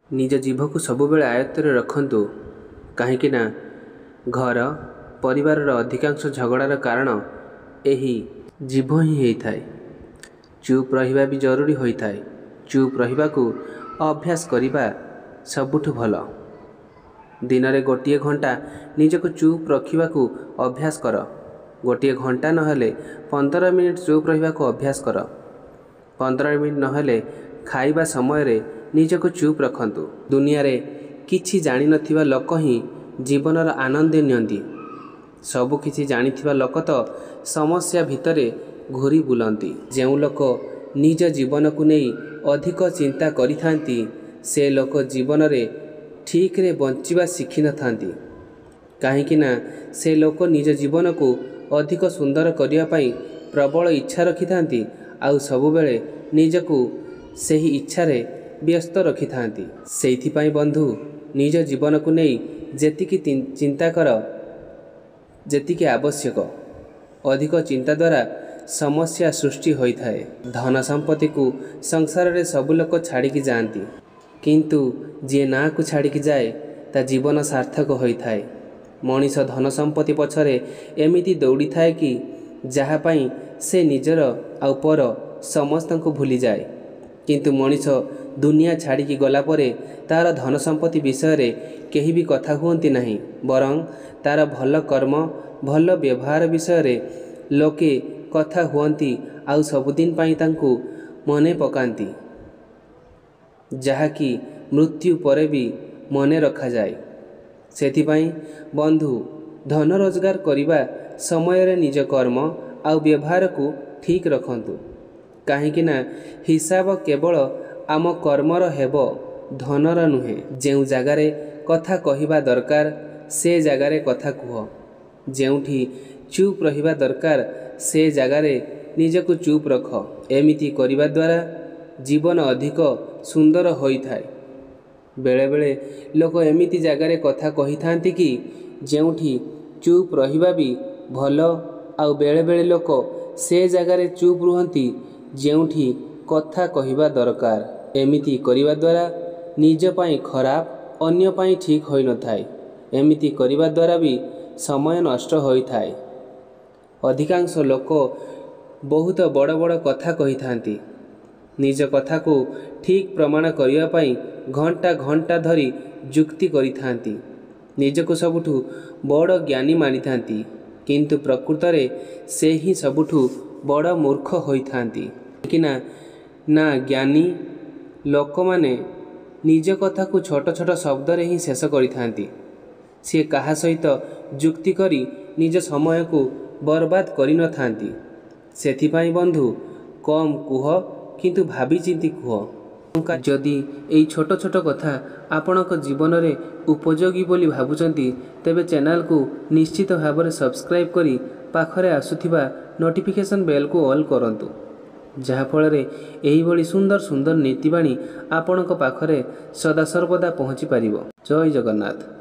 निज जीभ को सबुबेले आयत्तरे रखंतु कहीं ना घर परिवार अधिकांश झगड़ार कारण यही जीभ ही होता है। चुप रहिबा भी जरूरी होता है। चुप रहिबा को अभ्यास करिबा सबुठु भल। दिन में गोटे घंटा निजको चुप रखा अभ्यास कर। गोटे घंटा नहेले 15 मिनिट चुप रहिबा को अभ्यास कर। 15 मिनिट नहेले खाइबा समय रे निजको चुप रखंतु। दुनिया रे किछि जानि नथिबा लोक ही जीवनर आनंद नियंती। सबु किछि जानिथिबा लोक तो समस्या भितरे घूरी बुलंती। जेउ लोक निज जीवन को नहीं अधिक चिंता करिथांती से लोक जीवन रे ठीक रे बंचिबा शिखि न थांती। काहेकि ना से लोक निज जीवन को अधिक सुंदर करिया पई प्रबल इच्छा रखिथांती आउ सबुबेले निजको सही इच्छा रे व्यस्त रखिथांती। सेइथिपाई बंधु निज जीवन को नहीं जेतिकी चिंता कर जेतिकी आवश्यक। अधिक चिंता द्वारा समस्या सृष्टि होता है। धन संपत्ति को संसार रे सब लोक छाड़िकी जाती किंतु जी ना को छाड़िकी जाए ता जीवन सार्थक होता है। मनीष धन संपत्ति पछरे एमिति दौड़ी थाए कि जहाँ पाई से निजर आउ पर समस्त को भूली जाए। किंतु मनीष दुनिया छाड़िकी गला परे तार धन संपत्ति विषय रे केही भी कथा हुअंती नहीं, बरं तार भल कर्म भल व्यवहार विषय रे लोके कथा हुअंती आउ सबुदिन पाई तांकु मने पकांती, जहाँकि मृत्यु परे भी मने रखा जाए। सेथिपाई बंधु धन रोजगार करिबा समय रे निज कर्म आउ व्यवहार को ठीक रखंतु। काहेकि ना हिसाब केवल आम कर्मर हेब धनर नुहे। जेउ जगारे कथा कहिबा दरकार से जगारे कथा कुह। जेउठी चुप रहिबा दरकार से जगारे निजको चुप रख। एमिति करिबा द्वारा जीवन अधिक सुंदर होइथाय। बेले बेले लोक एमिति जगारे कथा कहि थांती कि जेउठी चुप रहिबा भी भल आउ बेले बेले लोक से जगारे चुप रुहंती जेउठी कथा कहिबा दरकार। एमिति करिबा द्वारा निज पाई खराब अन्य पाई ठीक होई न थाए। एमिति करिबा द्वारा भी समय नष्ट होई थाए। अधिकांश लोक बहुत बड़ बड़ कथा कहि थांती। निज कथा को ठीक प्रमाण करिया पाई घंटा घंटा धरी जुक्ति करि थांती। निजको सबुठु बड़ ज्ञानी मानि थांती किंतु प्रकृत रे से ही सबुठु बड़ मूर्ख होई थांती। कि ना ज्ञानी लोक माने निज कथा को छोट छोट शब्द रे ही शेष करि थांती। से कहा सहित जुक्ति करी निज समय को बर्बाद करि न थांती। सेथिपाई बंधु कम कुह किंतु भाभी चिंती कुह। जदि एई छोट छोट कथा आपणक जीवन रे उपयोगी बोली भाबुचंती तेबे चैनल को निश्चित भाव में सब्सक्राइब करी पाखरे आसुथिबा नोटिफिकेशन बेल को ऑल करंतु, जहाँ फल एही भली सुंदर सुंदर नीतिबाणी आपणक पाखरे सदा सर्वदा पहुँची पारिबो। जय जगन्नाथ।